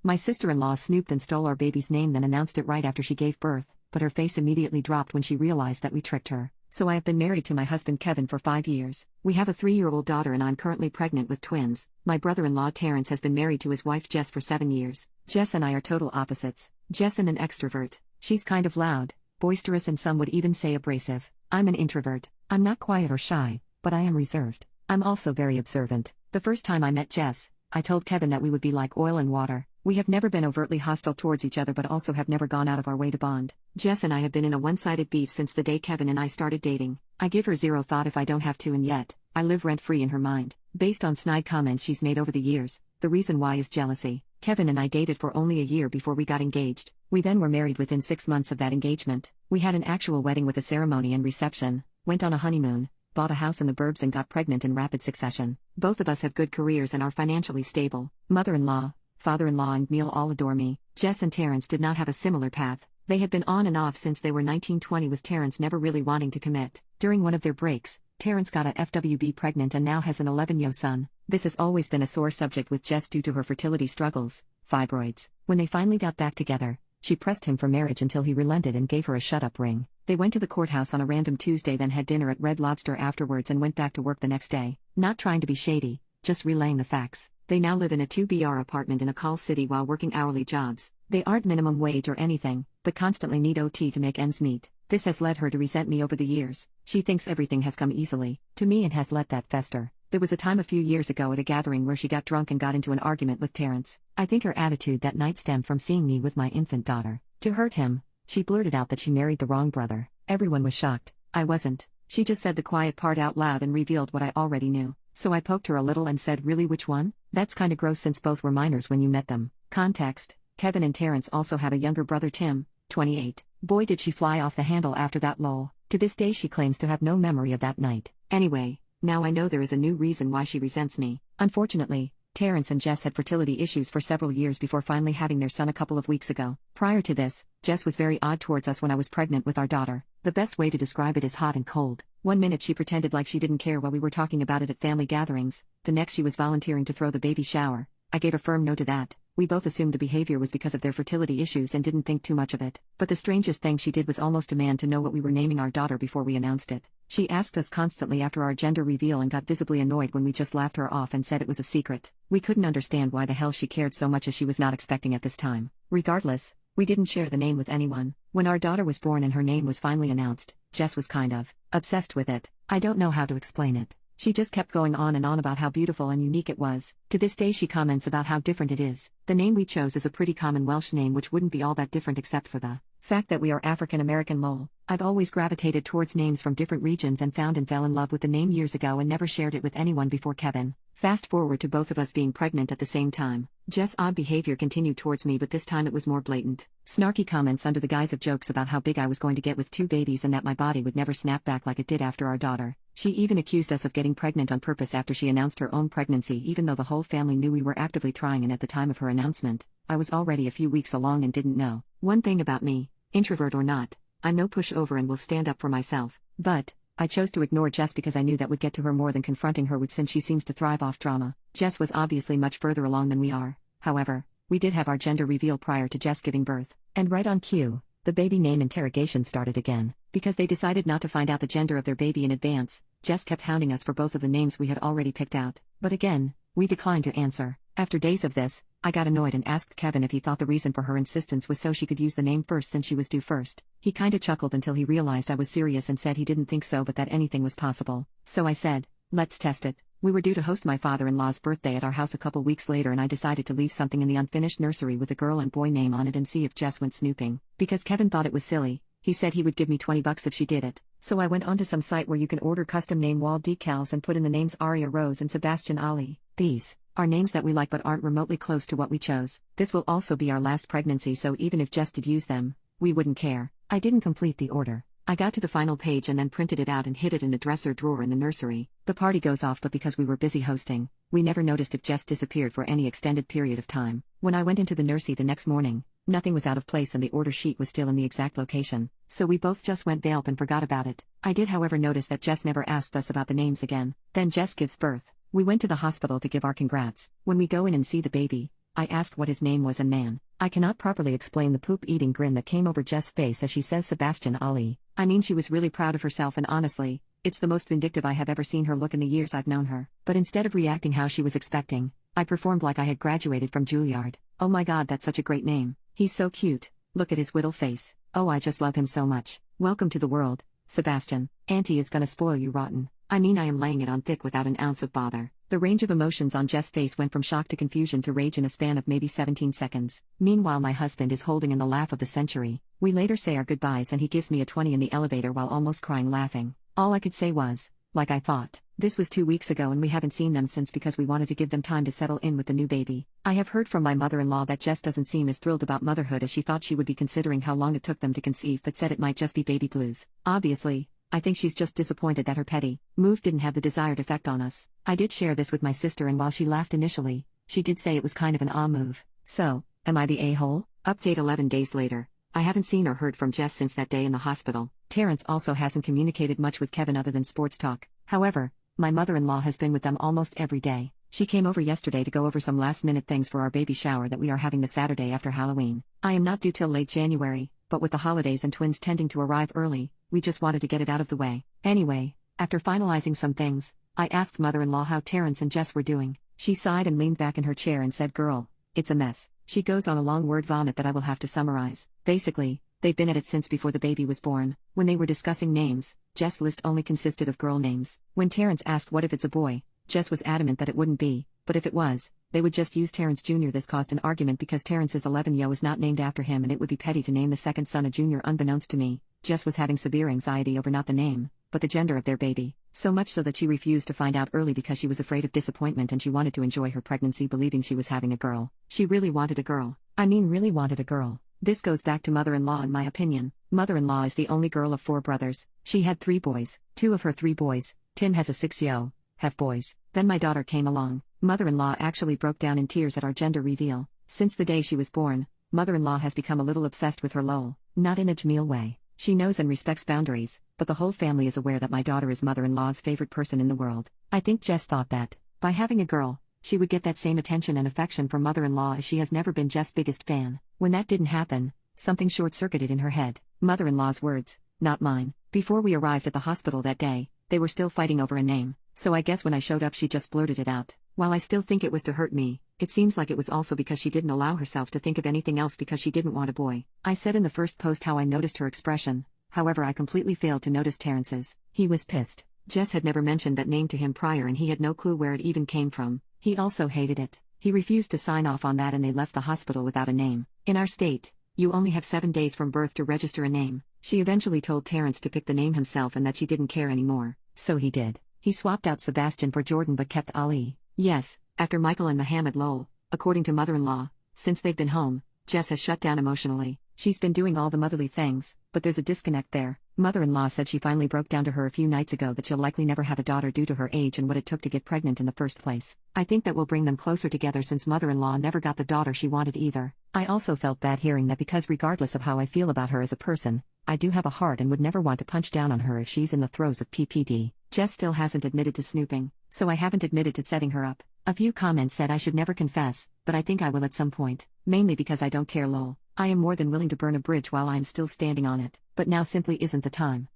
My sister-in-law snooped and stole our baby's name, then announced it right after she gave birth, but her face immediately dropped when she realized that we tricked her. So I have been married to my husband Kevin for 5 years. We have a 3-year-old daughter and I'm currently pregnant with twins. My brother-in-law Terrence has been married to his wife Jess for 7 years. Jess and I are total opposites. Jess an extrovert. She's kind of loud, boisterous, and some would even say abrasive. I'm an introvert. I'm not quiet or shy, but I am reserved. I'm also very observant. The first time I met Jess, I told Kevin that we would be like oil and water. We have never been overtly hostile towards each other but also have never gone out of our way to bond. Jess and I have been in a one-sided beef since the day Kevin and I started dating. I give her zero thought if I don't have to, and yet, I live rent-free in her mind. Based on snide comments she's made over the years, the reason why is jealousy. Kevin and I dated for only a year before we got engaged. We then were married within 6 months of that engagement. We had an actual wedding with a ceremony and reception, went on a honeymoon, bought a house in the burbs and got pregnant in rapid succession. Both of us have good careers and are financially stable. Mother-in-law, father-in-law and Neil all adore me. Jess and Terrence did not have a similar path. They had been on and off since they were 19-20, with Terrence never really wanting to commit. During one of their breaks, Terrence got a FWB pregnant and now has an 11-year son. This has always been a sore subject with Jess due to her fertility struggles, fibroids. When they finally got back together, she pressed him for marriage until he relented and gave her a shut-up ring. They went to the courthouse on a random Tuesday, then had dinner at Red Lobster afterwards and went back to work the next day. Not trying to be shady, just relaying the facts. They now live in a 2BR apartment in a call city while working hourly jobs. They aren't minimum wage or anything, but constantly need OT to make ends meet. This has led her to resent me over the years. She thinks everything has come easily to me and has let that fester. There was a time a few years ago at a gathering where she got drunk and got into an argument with Terrence. I think her attitude that night stemmed from seeing me with my infant daughter. To hurt him, she blurted out that she married the wrong brother. Everyone was shocked. I wasn't. She just said the quiet part out loud and revealed what I already knew. So I poked her a little and said, "Really, which one? That's kinda gross since both were minors when you met them." Context: Kevin and Terrence also have a younger brother Tim, 28. Boy did she fly off the handle after that lol. To this day she claims to have no memory of that night. Anyway, now I know there is a new reason why she resents me. Unfortunately, Terrence and Jess had fertility issues for several years before finally having their son a couple of weeks ago. Prior to this, Jess was very odd towards us when I was pregnant with our daughter. The best way to describe it is hot and cold. One minute she pretended like she didn't care while we were talking about it at family gatherings, the next she was volunteering to throw the baby shower. I gave a firm no to that. We both assumed the behavior was because of their fertility issues and didn't think too much of it. But the strangest thing she did was almost demand to know what we were naming our daughter before we announced it. She asked us constantly after our gender reveal and got visibly annoyed when we just laughed her off and said it was a secret. We couldn't understand why the hell she cared so much, as she was not expecting at this time. Regardless, we didn't share the name with anyone. When our daughter was born and her name was finally announced, Jess was kind of obsessed with it. I don't know how to explain it. She just kept going on and on about how beautiful and unique it was. To this day she comments about how different it is. The name we chose is a pretty common Welsh name which wouldn't be all that different except for the fact that we are African American lol. I've always gravitated towards names from different regions and found and fell in love with the name years ago and never shared it with anyone before Kevin. Fast forward to both of us being pregnant at the same time. Jess' odd behavior continued towards me, but this time it was more blatant. Snarky comments under the guise of jokes about how big I was going to get with 2 babies and that my body would never snap back like it did after our daughter. She even accused us of getting pregnant on purpose after she announced her own pregnancy, even though the whole family knew we were actively trying, and at the time of her announcement, I was already a few weeks along and didn't know. One thing about me, introvert or not, I'm no pushover and will stand up for myself. But I chose to ignore Jess because I knew that would get to her more than confronting her would, since she seems to thrive off drama. Jess was obviously much further along than we are. However, we did have our gender reveal prior to Jess giving birth. And right on cue, the baby name interrogation started again. Because they decided not to find out the gender of their baby in advance, Jess kept hounding us for both of the names we had already picked out. But again, we declined to answer. After days of this, I got annoyed and asked Kevin if he thought the reason for her insistence was so she could use the name first since she was due first. He kinda chuckled until he realized I was serious and said he didn't think so, but that anything was possible. So I said, "Let's test it." We were due to host my father-in-law's birthday at our house a couple weeks later, and I decided to leave something in the unfinished nursery with a girl and boy name on it and see if Jess went snooping. Because Kevin thought it was silly, he said he would give me $20 if she did it. So I went onto some site where you can order custom name wall decals and put in the names Aria Rose and Sebastian Ali. These are names that we like but aren't remotely close to what we chose. This will also be our last pregnancy, so even if Jess did use them, we wouldn't care. I didn't complete the order. I got to the final page and then printed it out and hid it in a dresser drawer in the nursery. The party goes off, but because we were busy hosting, we never noticed if Jess disappeared for any extended period of time. When I went into the nursery the next morning, nothing was out of place and the order sheet was still in the exact location, so we both just went Valp and forgot about it. I did however notice that Jess never asked us about the names again. Then Jess gives birth. We went to the hospital to give our congrats. When we go in and see the baby, I asked what his name was and man, I cannot properly explain the poop-eating grin that came over Jess' face as she says Sebastian Ali. I mean, she was really proud of herself, and honestly, it's the most vindictive I have ever seen her look in the years I've known her. But instead of reacting how she was expecting, I performed like I had graduated from Juilliard. Oh my god, that's such a great name. He's so cute. Look at his whittle face. Oh, I just love him so much. Welcome to the world, Sebastian. Auntie is gonna spoil you rotten. I mean, I am laying it on thick without an ounce of bother. The range of emotions on Jess' face went from shock to confusion to rage in a span of maybe 17 seconds. Meanwhile, my husband is holding in the laugh of the century. We later say our goodbyes and he gives me a 20 in the elevator while almost crying laughing. All I could say was, like I thought. This was 2 weeks ago and we haven't seen them since because we wanted to give them time to settle in with the new baby. I have heard from my mother-in-law that Jess doesn't seem as thrilled about motherhood as she thought she would be, considering how long it took them to conceive, but said it might just be baby blues. Obviously, I think she's just disappointed that her petty move didn't have the desired effect on us. I did share this with my sister, and while she laughed initially, she did say it was kind of an move. So, am I the a-hole? Update 11 days later. I haven't seen or heard from Jess since that day in the hospital. Terrence also hasn't communicated much with Kevin other than sports talk. However, my mother-in-law has been with them almost every day. She came over yesterday to go over some last-minute things for our baby shower that we are having the Saturday after Halloween. I am not due till late January, but with the holidays and twins tending to arrive early, we just wanted to get it out of the way. Anyway, after finalizing some things, I asked mother-in-law how Terrence and Jess were doing. She sighed and leaned back in her chair and said, "Girl, it's a mess." She goes on a long word vomit that I will have to summarize. Basically, they've been at it since before the baby was born. When they were discussing names, Jess' list only consisted of girl names. When Terrence asked what if it's a boy, Jess was adamant that it wouldn't be, but if it was, they would just use Terrence Jr. This caused an argument because Terrence's 11-yo is not named after him and it would be petty to name the second son a junior. Unbeknownst to me, Jess was having severe anxiety over not the name, but the gender of their baby. So much so that she refused to find out early because she was afraid of disappointment and she wanted to enjoy her pregnancy believing she was having a girl. She really wanted a girl. I mean, really wanted a girl. This goes back to mother-in-law in my opinion. Mother-in-law is the only girl of 4 brothers. She had 3 boys. 2 of her 3 boys, Tim has a 6-yo, have boys. Then my daughter came along. Mother-in-law actually broke down in tears at our gender reveal. Since the day she was born, mother-in-law has become a little obsessed with her lol. Not in a Jamil way. She knows and respects boundaries, but the whole family is aware that my daughter is mother-in-law's favorite person in the world. I think Jess thought that, by having a girl, she would get that same attention and affection from mother-in-law, as she has never been Jess' biggest fan. When that didn't happen, something short-circuited in her head. Mother-in-law's words, not mine. Before we arrived at the hospital that day, they were still fighting over a name, so I guess when I showed up she just blurted it out. While I still think it was to hurt me, it seems like it was also because she didn't allow herself to think of anything else because she didn't want a boy. I said in the first post how I noticed her expression, however I completely failed to notice Terrence's. He was pissed. Jess had never mentioned that name to him prior and he had no clue where it even came from. He also hated it. He refused to sign off on that and they left the hospital without a name. In our state, you only have 7 days from birth to register a name. She eventually told Terrence to pick the name himself and that she didn't care anymore. So he did. He swapped out Sebastian for Jordan but kept Ali. Yes, after Michael and Mohammed lol. According to mother-in-law, since they've been home, Jess has shut down emotionally. She's been doing all the motherly things, but there's a disconnect there. Mother-in-law said she finally broke down to her a few nights ago that she'll likely never have a daughter due to her age and what it took to get pregnant in the first place. I think that will bring them closer together since mother-in-law never got the daughter she wanted either. I also felt bad hearing that because regardless of how I feel about her as a person, I do have a heart and would never want to punch down on her if she's in the throes of PPD. Jess still hasn't admitted to snooping, so I haven't admitted to setting her up. A few comments said I should never confess, but I think I will at some point, mainly because I don't care lol. I am more than willing to burn a bridge while I am still standing on it, but now simply isn't the time.